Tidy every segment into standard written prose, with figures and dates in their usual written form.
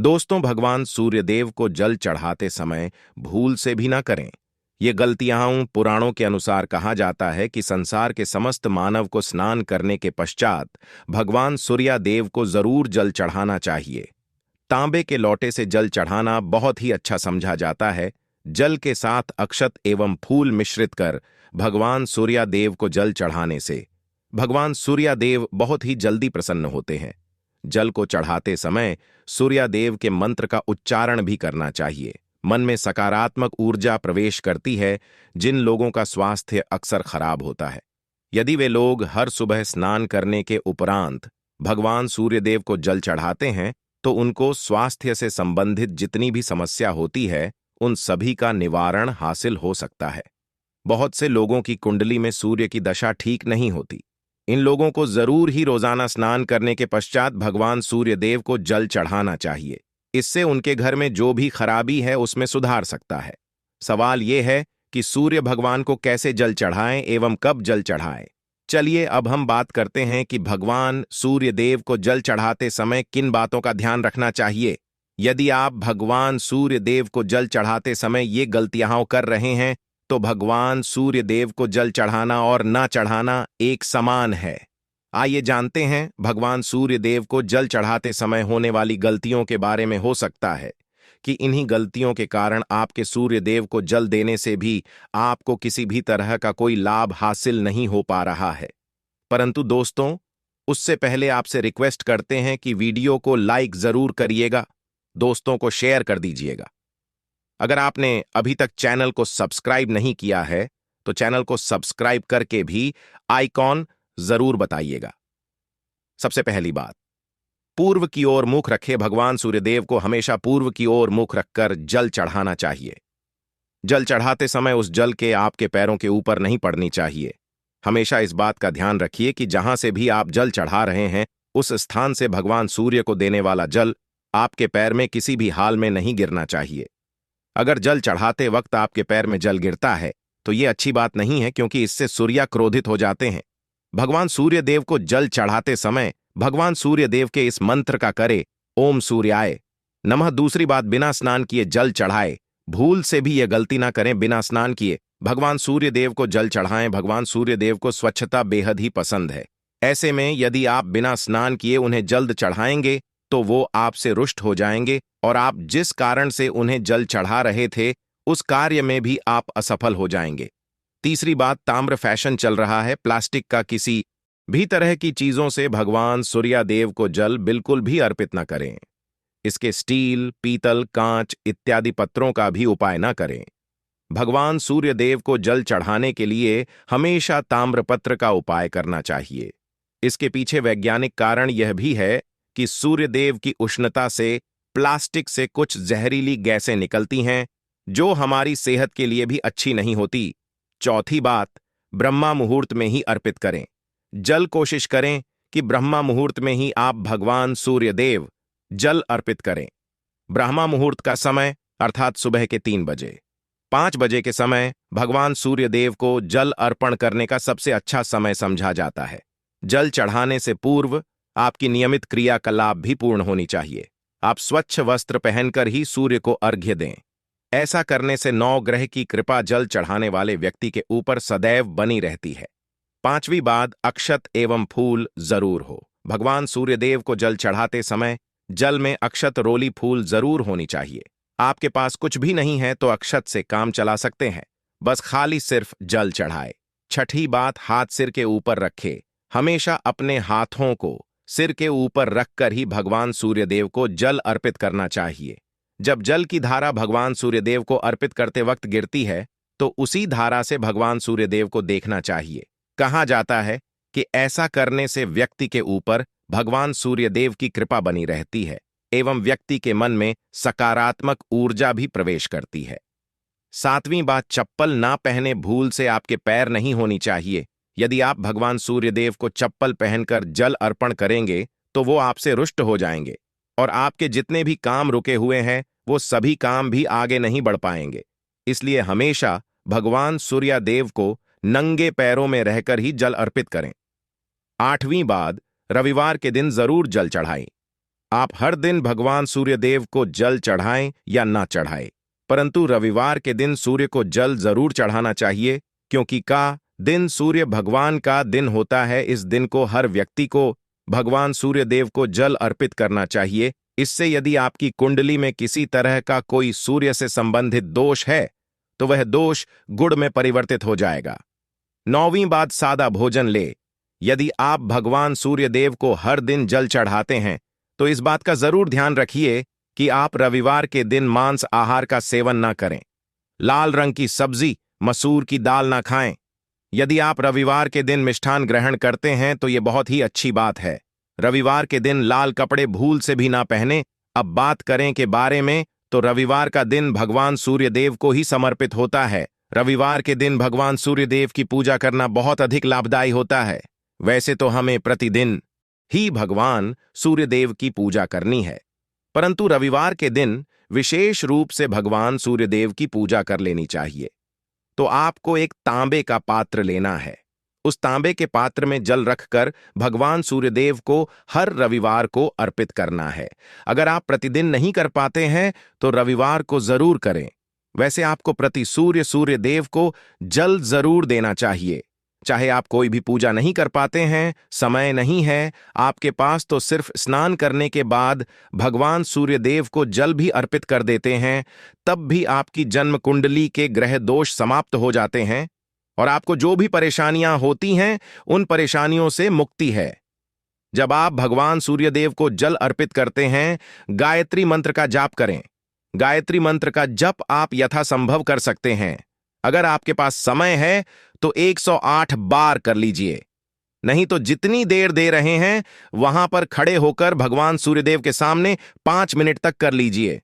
दोस्तों, भगवान सूर्यदेव को जल चढ़ाते समय भूल से भी ना करें। ये गलतियां पुराणों के अनुसार कहा जाता है कि संसार के समस्त मानव को स्नान करने के पश्चात भगवान सूर्यदेव को जरूर जल चढ़ाना चाहिए। तांबे के लोटे से जल चढ़ाना बहुत ही अच्छा समझा जाता है। जल के साथ अक्षत एवं फूल मिश्रित कर भगवान सूर्यदेव को जल चढ़ाने से भगवान सूर्यदेव बहुत ही जल्दी प्रसन्न होते हैं। जल को चढ़ाते समय सूर्यदेव के मंत्र का उच्चारण भी करना चाहिए। मन में सकारात्मक ऊर्जा प्रवेश करती है। जिन लोगों का स्वास्थ्य अक्सर खराब होता है, यदि वे लोग हर सुबह स्नान करने के उपरांत भगवान सूर्यदेव को जल चढ़ाते हैं तो उनको स्वास्थ्य से संबंधित जितनी भी समस्या होती है उन सभी का निवारण हासिल हो सकता है। बहुत से लोगों की कुंडली में सूर्य की दशा ठीक नहीं होती। इन लोगों को जरूर ही रोजाना स्नान करने के पश्चात भगवान सूर्यदेव को जल चढ़ाना चाहिए। इससे उनके घर में जो भी खराबी है उसमें सुधार सकता है। सवाल यह है कि सूर्य भगवान को कैसे जल चढ़ाएं एवं कब जल चढ़ाएं। चलिए अब हम बात करते हैं कि भगवान सूर्यदेव को जल चढ़ाते समय किन बातों का ध्यान रखना चाहिए। यदि आप भगवान सूर्यदेव को जल चढ़ाते समय ये गलतियां कर रहे हैं तो भगवान सूर्यदेव को जल चढ़ाना और ना चढ़ाना एक समान है। आइए जानते हैं भगवान सूर्यदेव को जल चढ़ाते समय होने वाली गलतियों के बारे में। हो सकता है कि इन्हीं गलतियों के कारण आपके सूर्यदेव को जल देने से भी आपको किसी भी तरह का कोई लाभ हासिल नहीं हो पा रहा है। परंतु दोस्तों, उससे पहले आपसे रिक्वेस्ट करते हैं कि वीडियो को लाइक जरूर करिएगा, दोस्तों को शेयर कर दीजिएगा। अगर आपने अभी तक चैनल को सब्सक्राइब नहीं किया है तो चैनल को सब्सक्राइब करके भी आइकॉन जरूर बताइएगा। सबसे पहली बात, पूर्व की ओर मुख रखे भगवान सूर्यदेव को हमेशा पूर्व की ओर मुख रखकर जल चढ़ाना चाहिए। जल चढ़ाते समय उस जल के आपके पैरों के ऊपर नहीं पड़नी चाहिए। हमेशा इस बात का ध्यान रखिए कि जहां से भी आप जल चढ़ा रहे हैं उस स्थान से भगवान सूर्य को देने वाला जल आपके पैर में किसी भी हाल में नहीं गिरना चाहिए। अगर जल चढ़ाते वक्त आपके पैर में जल गिरता है तो यह अच्छी बात नहीं है, क्योंकि इससे सूर्य क्रोधित हो जाते हैं। भगवान सूर्यदेव को जल चढ़ाते समय भगवान सूर्यदेव के इस मंत्र का करे, ओम सूर्याय नमः। दूसरी बात, बिना स्नान किए जल चढ़ाए। भूल से भी यह गलती ना करें, बिना स्नान किए भगवान सूर्यदेव को जल चढ़ाएं। भगवान सूर्यदेव को स्वच्छता बेहद ही पसंद है। ऐसे में यदि आप बिना स्नान किए उन्हें जल्द चढ़ाएंगे तो वो आपसे रुष्ट हो जाएंगे और आप जिस कारण से उन्हें जल चढ़ा रहे थे उस कार्य में भी आप असफल हो जाएंगे। तीसरी बात, ताम्र फैशन चल रहा है। प्लास्टिक का किसी भी तरह की चीजों से भगवान सूर्यदेव को जल बिल्कुल भी अर्पित न करें। इसके स्टील, पीतल, कांच इत्यादि पत्रों का भी उपाय न करें। भगवान सूर्यदेव को जल चढ़ाने के लिए हमेशा ताम्रपत्र का उपाय करना चाहिए। इसके पीछे वैज्ञानिक कारण यह भी है कि सूर्यदेव की उष्णता से प्लास्टिक से कुछ जहरीली गैसें निकलती हैं जो हमारी सेहत के लिए भी अच्छी नहीं होती। चौथी बात, ब्रह्मा मुहूर्त में ही अर्पित करें जल। कोशिश करें कि ब्रह्मा मुहूर्त में ही आप भगवान सूर्यदेव जल अर्पित करें। ब्रह्मा मुहूर्त का समय अर्थात सुबह के 3 बजे। 5 बजे के समय भगवान सूर्यदेव को जल अर्पण करने का सबसे अच्छा समय समझा जाता है। जल चढ़ाने से पूर्व आपकी नियमित क्रियाकलाप भी पूर्ण होनी चाहिए। आप स्वच्छ वस्त्र पहनकर ही सूर्य को अर्घ्य दें। ऐसा करने से 9 ग्रह की कृपा जल चढ़ाने वाले व्यक्ति के ऊपर सदैव बनी रहती है। 5वीं बात, अक्षत एवं फूल जरूर हो। भगवान सूर्यदेव को जल चढ़ाते समय जल में अक्षत रोली फूल जरूर होनी चाहिए। आपके पास कुछ भी नहीं है तो अक्षत से काम चला सकते हैं, बस खाली सिर्फ जल चढ़ाए। 6ठी बात, हाथ सिर के ऊपर रखे। हमेशा अपने हाथों को सिर के ऊपर रखकर ही भगवान सूर्यदेव को जल अर्पित करना चाहिए। जब जल की धारा भगवान सूर्यदेव को अर्पित करते वक्त गिरती है तो उसी धारा से भगवान सूर्यदेव को देखना चाहिए। कहा जाता है कि ऐसा करने से व्यक्ति के ऊपर भगवान सूर्यदेव की कृपा बनी रहती है एवं व्यक्ति के मन में सकारात्मक ऊर्जा भी प्रवेश करती है। 7वीं बात, चप्पल ना पहने। भूल से आपके पैर नहीं होनी चाहिए। यदि आप भगवान सूर्यदेव को चप्पल पहनकर जल अर्पण करेंगे तो वो आपसे रुष्ट हो जाएंगे और आपके जितने भी काम रुके हुए हैं वो सभी काम भी आगे नहीं बढ़ पाएंगे। इसलिए हमेशा भगवान सूर्यदेव को नंगे पैरों में रहकर ही जल अर्पित करें। 8वीं बात, रविवार के दिन जरूर जल चढ़ाएं। आप हर दिन भगवान सूर्यदेव को जल चढ़ाएं या ना चढ़ाएं, परंतु रविवार के दिन सूर्य को जल जरूर चढ़ाना चाहिए, क्योंकि का दिन सूर्य भगवान का दिन होता है। इस दिन को हर व्यक्ति को भगवान सूर्यदेव को जल अर्पित करना चाहिए। इससे यदि आपकी कुंडली में किसी तरह का कोई सूर्य से संबंधित दोष है तो वह दोष गुड़ में परिवर्तित हो जाएगा। 9वीं बात, सादा भोजन ले। यदि आप भगवान सूर्यदेव को हर दिन जल चढ़ाते हैं तो इस बात का जरूर ध्यान रखिए कि आप रविवार के दिन मांस आहार का सेवन ना करें। लाल रंग की सब्जी, मसूर की दाल ना खाएं। यदि आप रविवार के दिन मिष्ठान ग्रहण करते हैं तो यह बहुत ही अच्छी बात है। रविवार के दिन लाल कपड़े भूल से भी ना पहने। अब बात करें के बारे में तो रविवार का दिन भगवान सूर्यदेव को ही समर्पित होता है। रविवार के दिन भगवान सूर्यदेव की पूजा करना बहुत अधिक लाभदायी होता है। वैसे तो हमें प्रतिदिन ही भगवान सूर्यदेव की पूजा करनी है, परंतु रविवार के दिन विशेष रूप से भगवान सूर्यदेव की पूजा कर लेनी चाहिए। तो आपको एक तांबे का पात्र लेना है। उस तांबे के पात्र में जल रखकर भगवान सूर्यदेव को हर रविवार को अर्पित करना है। अगर आप प्रतिदिन नहीं कर पाते हैं तो रविवार को जरूर करें। वैसे आपको प्रति सूर्यदेव को जल जरूर देना चाहिए। चाहे आप कोई भी पूजा नहीं कर पाते हैं, समय नहीं है आपके पास, तो सिर्फ स्नान करने के बाद भगवान सूर्यदेव को जल भी अर्पित कर देते हैं, तब भी आपकी जन्म कुंडली के ग्रह दोष समाप्त हो जाते हैं और आपको जो भी परेशानियां होती हैं उन परेशानियों से मुक्ति है। जब आप भगवान सूर्यदेव को जल अर्पित करते हैं, गायत्री मंत्र का जाप करें। गायत्री मंत्र का जप आप यथासंभव कर सकते हैं। अगर आपके पास समय है तो 108 बार कर लीजिए, नहीं तो जितनी देर दे रहे हैं वहां पर खड़े होकर भगवान सूर्यदेव के सामने 5 मिनट तक कर लीजिए।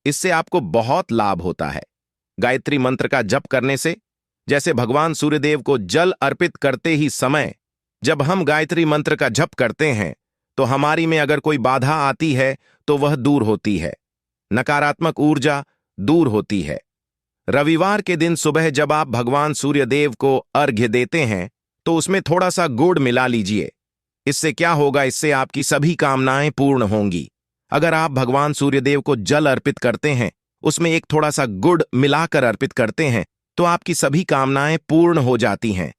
इससे आपको बहुत लाभ होता है। गायत्री मंत्र का जप करने से, जैसे भगवान सूर्यदेव को जल अर्पित करते ही समय जब हम गायत्री मंत्र का जप करते हैं तो हमारी में अगर कोई बाधा आती है तो वह दूर होती है, नकारात्मक ऊर्जा दूर होती है। रविवार के दिन सुबह जब आप भगवान सूर्यदेव को अर्घ्य देते हैं तो उसमें थोड़ा सा गुड़ मिला लीजिए। इससे क्या होगा, इससे आपकी सभी कामनाएं पूर्ण होंगी। अगर आप भगवान सूर्यदेव को जल अर्पित करते हैं, उसमें एक थोड़ा सा गुड़ मिलाकर अर्पित करते हैं, तो आपकी सभी कामनाएं पूर्ण हो जाती हैं।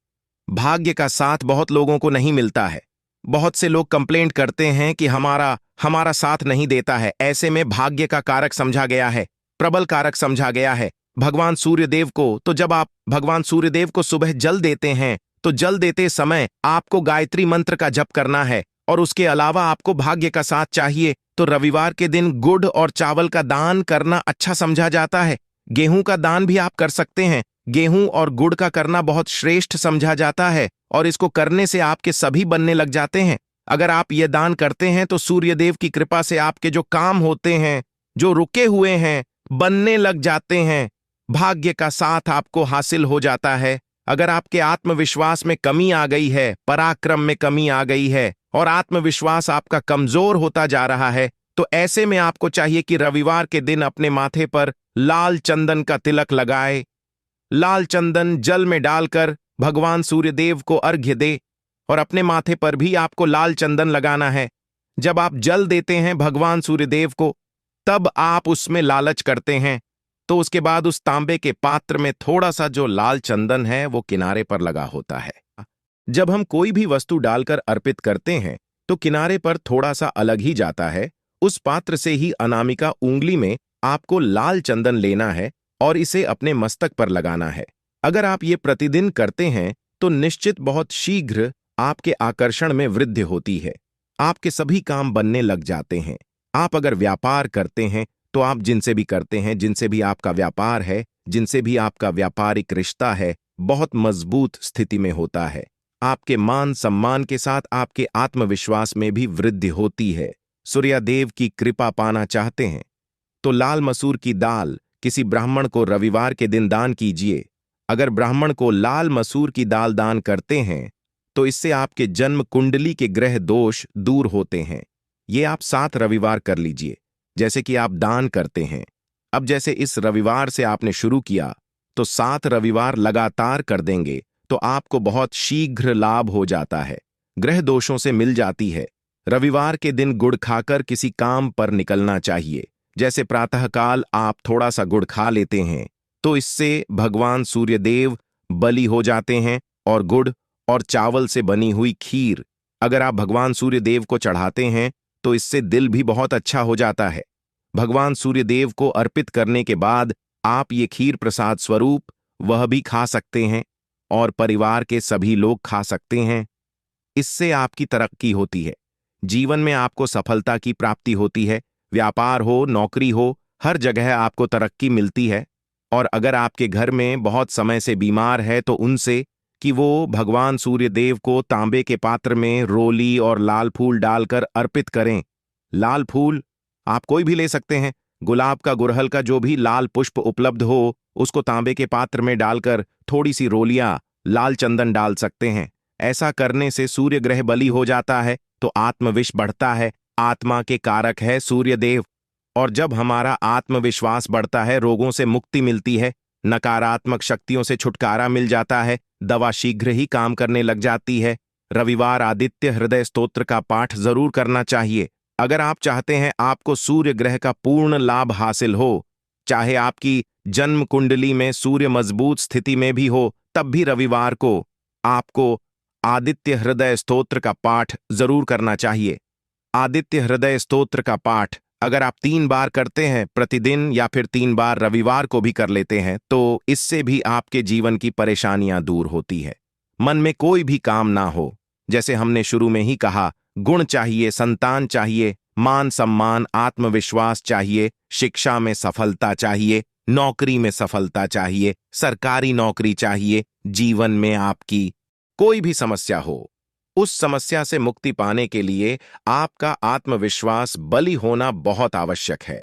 भाग्य का साथ बहुत लोगों को नहीं मिलता है। बहुत से लोग कंप्लेंट करते हैं कि हमारा साथ नहीं देता है। ऐसे में भाग्य का कारक समझा गया है, प्रबल कारक समझा गया है भगवान सूर्यदेव को। तो जब आप भगवान सूर्यदेव को सुबह जल देते हैं तो जल देते समय आपको गायत्री मंत्र का जप करना है और उसके अलावा आपको भाग्य का साथ चाहिए तो रविवार के दिन गुड़ और चावल का दान करना अच्छा समझा जाता है। गेहूं का दान भी आप कर सकते हैं। गेहूं और गुड़ का करना बहुत श्रेष्ठ समझा जाता है और इसको करने से आपके सभी बनने लग जाते हैं। अगर आप ये दान करते हैं तो सूर्यदेव की कृपा से आपके जो काम होते हैं, जो रुके हुए हैं, बनने लग जाते हैं। भाग्य का साथ आपको हासिल हो जाता है। अगर आपके आत्मविश्वास में कमी आ गई है, पराक्रम में कमी आ गई है और आत्मविश्वास आपका कमजोर होता जा रहा है, तो ऐसे में आपको चाहिए कि रविवार के दिन अपने माथे पर लाल चंदन का तिलक लगाए। लाल चंदन जल में डालकर भगवान सूर्यदेव को अर्घ्य दे और अपने माथे पर भी आपको लाल चंदन लगाना है। जब आप जल देते हैं भगवान सूर्यदेव को, तब आप उसमें लालच करते हैं, तो उसके बाद उस तांबे के पात्र में थोड़ा सा जो लाल चंदन है वो किनारे पर लगा होता है। जब हम कोई भी वस्तु डालकर अर्पित करते हैं तो किनारे पर थोड़ा सा अलग ही जाता है। उस पात्र से ही अनामिका उंगली में आपको लाल चंदन लेना है और इसे अपने मस्तक पर लगाना है। अगर आप ये प्रतिदिन करते हैं तो निश्चित बहुत शीघ्र आपके आकर्षण में वृद्धि होती है। आपके सभी काम बनने लग जाते हैं। आप अगर व्यापार करते हैं तो आप जिनसे भी करते हैं, जिनसे भी आपका व्यापार है, जिनसे भी आपका व्यापारिक रिश्ता है, बहुत मजबूत स्थिति में होता है। आपके मान सम्मान के साथ आपके आत्मविश्वास में भी वृद्धि होती है। सूर्यदेव की कृपा पाना चाहते हैं तो लाल मसूर की दाल किसी ब्राह्मण को रविवार के दिन दान कीजिए। अगर ब्राह्मण को लाल मसूर की दाल दान करते हैं तो इससे आपके जन्म कुंडली के ग्रह दोष दूर होते हैं। ये आप 7 रविवार कर लीजिए, जैसे कि आप दान करते हैं। अब जैसे इस रविवार से आपने शुरू किया तो 7 रविवार लगातार कर देंगे तो आपको बहुत शीघ्र लाभ हो जाता है। ग्रह दोषों से मिल जाती है। रविवार के दिन गुड़ खाकर किसी काम पर निकलना चाहिए। जैसे प्रातःकाल आप थोड़ा सा गुड़ खा लेते हैं तो इससे भगवान सूर्यदेव बलि हो जाते हैं। और गुड़ और चावल से बनी हुई खीर अगर आप भगवान सूर्यदेव को चढ़ाते हैं तो इससे दिल भी बहुत अच्छा हो जाता है। भगवान सूर्यदेव को अर्पित करने के बाद आप ये खीर प्रसाद स्वरूप वह भी खा सकते हैं और परिवार के सभी लोग खा सकते हैं। इससे आपकी तरक्की होती है, जीवन में आपको सफलता की प्राप्ति होती है। व्यापार हो, नौकरी हो, हर जगह आपको तरक्की मिलती है। और अगर आपके घर में बहुत समय से बीमार है तो उनसे कि वो भगवान सूर्यदेव को तांबे के पात्र में रोली और लाल फूल डालकर अर्पित करें। लाल फूल आप कोई भी ले सकते हैं, गुलाब का, गुड़हल का, जो भी लाल पुष्प उपलब्ध हो उसको तांबे के पात्र में डालकर थोड़ी सी रोलियां, लाल चंदन डाल सकते हैं। ऐसा करने से सूर्य ग्रह बलि हो जाता है तो आत्मविश्वास बढ़ता है। आत्मा के कारक है सूर्यदेव, और जब हमारा आत्मविश्वास बढ़ता है रोगों से मुक्ति मिलती है, नकारात्मक शक्तियों से छुटकारा मिल जाता है, दवा शीघ्र ही काम करने लग जाती है। रविवार आदित्य हृदय स्तोत्र का पाठ जरूर करना चाहिए। अगर आप चाहते हैं आपको सूर्य ग्रह का पूर्ण लाभ हासिल हो, चाहे आपकी जन्म कुंडली में सूर्य मजबूत स्थिति में भी हो, तब भी रविवार को आपको आदित्य हृदय स्तोत्र का पाठ जरूर करना चाहिए। आदित्य हृदय स्तोत्र का पाठ अगर आप 3 बार करते हैं प्रतिदिन या फिर 3 बार रविवार को भी कर लेते हैं तो इससे भी आपके जीवन की परेशानियां दूर होती है। मन में कोई भी काम ना हो, जैसे हमने शुरू में ही कहा, गुण चाहिए, संतान चाहिए, मान सम्मान, आत्मविश्वास चाहिए, शिक्षा में सफलता चाहिए, नौकरी में सफलता चाहिए, सरकारी नौकरी चाहिए। जीवन में आपकी कोई भी समस्या हो, उस समस्या से मुक्ति पाने के लिए आपका आत्मविश्वास बलि होना बहुत आवश्यक है।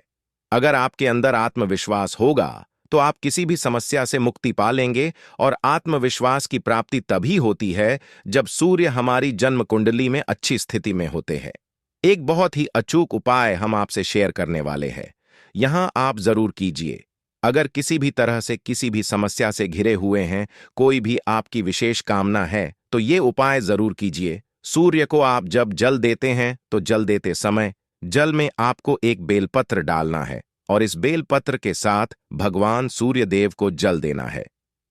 अगर आपके अंदर आत्मविश्वास होगा तो आप किसी भी समस्या से मुक्ति पा लेंगे। और आत्मविश्वास की प्राप्ति तभी होती है जब सूर्य हमारी जन्म कुंडली में अच्छी स्थिति में होते हैं। एक बहुत ही अचूक उपाय हम आपसे शेयर करने वाले हैं, यहां आप जरूर कीजिए। अगर किसी भी तरह से किसी भी समस्या से घिरे हुए हैं, कोई भी आपकी विशेष कामना है, तो ये उपाय जरूर कीजिए। सूर्य को आप जब जल देते हैं तो जल देते समय जल में आपको एक बेलपत्र डालना है और इस बेलपत्र के साथ भगवान सूर्यदेव को जल देना है।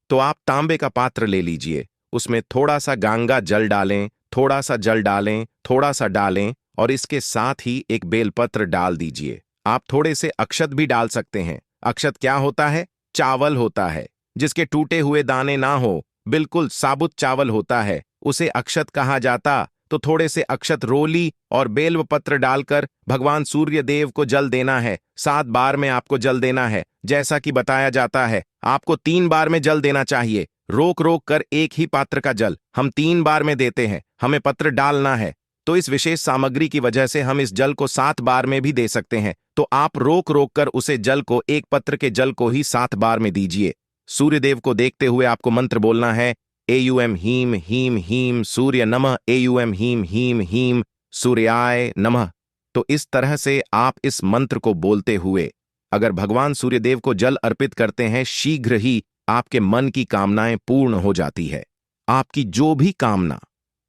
तो आप तांबे का पात्र ले लीजिए, उसमें थोड़ा सा गंगा जल डालें, थोड़ा सा जल डालें, थोड़ा सा डालें और इसके साथ ही एक बेलपत्र डाल दीजिए। आप थोड़े से अक्षत भी डाल सकते हैं। अक्षत क्या होता है? चावल होता है, जिसके टूटे हुए दाने ना हो, बिल्कुल साबुत चावल होता है, उसे अक्षत कहा जाता। तो थोड़े से अक्षत रोली और बेल्व पत्र डालकर भगवान सूर्य देव को जल देना है। 7 बार में आपको जल देना है। जैसा कि बताया जाता है आपको 3 बार में जल देना चाहिए। रोक रोक कर एक ही पात्र का जल हम 3 बार में देते हैं, हमें पत्र डालना है। तो इस विशेष सामग्री की वजह से हम इस जल को 7 बार में भी दे सकते हैं। तो आप रोक रोक कर उसे जल को, एक पत्र के जल को ही 7 बार में दीजिए। सूर्यदेव को देखते हुए आपको मंत्र बोलना है, एयुएम हीम हीम हीम सूर्य नमः, एयुएम हीम हीम हीम सूर्याय नमः। तो इस तरह से आप इस मंत्र को बोलते हुए अगर भगवान सूर्यदेव को जल अर्पित करते हैं, शीघ्र ही आपके मन की कामनाएं पूर्ण हो जाती है। आपकी जो भी कामना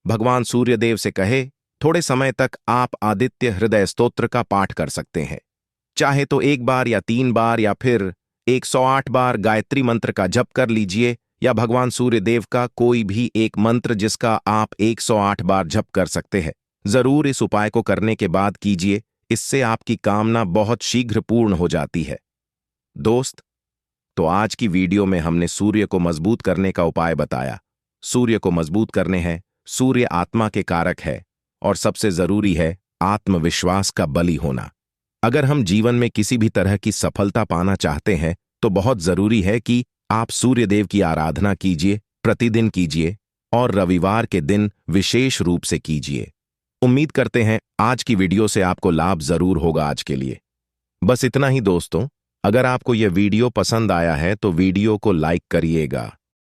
भगवान सूर्यदेव से कहे, थोड़े समय तक आप आदित्य हृदय स्तोत्र का पाठ कर सकते हैं। चाहे तो 1 बार या 3 बार या फिर 108 बार गायत्री मंत्र का जप कर लीजिए, या भगवान सूर्यदेव का कोई भी एक मंत्र जिसका आप 108 बार जप कर सकते हैं। जरूर इस उपाय को करने के बाद कीजिए, इससे आपकी कामना बहुत शीघ्र पूर्ण हो जाती है। दोस्त, तो आज की वीडियो में हमने सूर्य को मजबूत करने का उपाय बताया। सूर्य को मजबूत करने हैं, सूर्य आत्मा के कारक है और सबसे जरूरी है आत्मविश्वास का बलि होना। अगर हम जीवन में किसी भी तरह की सफलता पाना चाहते हैं तो बहुत जरूरी है कि आप सूर्यदेव की आराधना कीजिए, प्रतिदिन कीजिए और रविवार के दिन विशेष रूप से कीजिए। उम्मीद करते हैं आज की वीडियो से आपको लाभ जरूर होगा। आज के लिए बस इतना ही दोस्तों। अगर आपको यह वीडियो पसंद आया है तो वीडियो को लाइक करिएगा।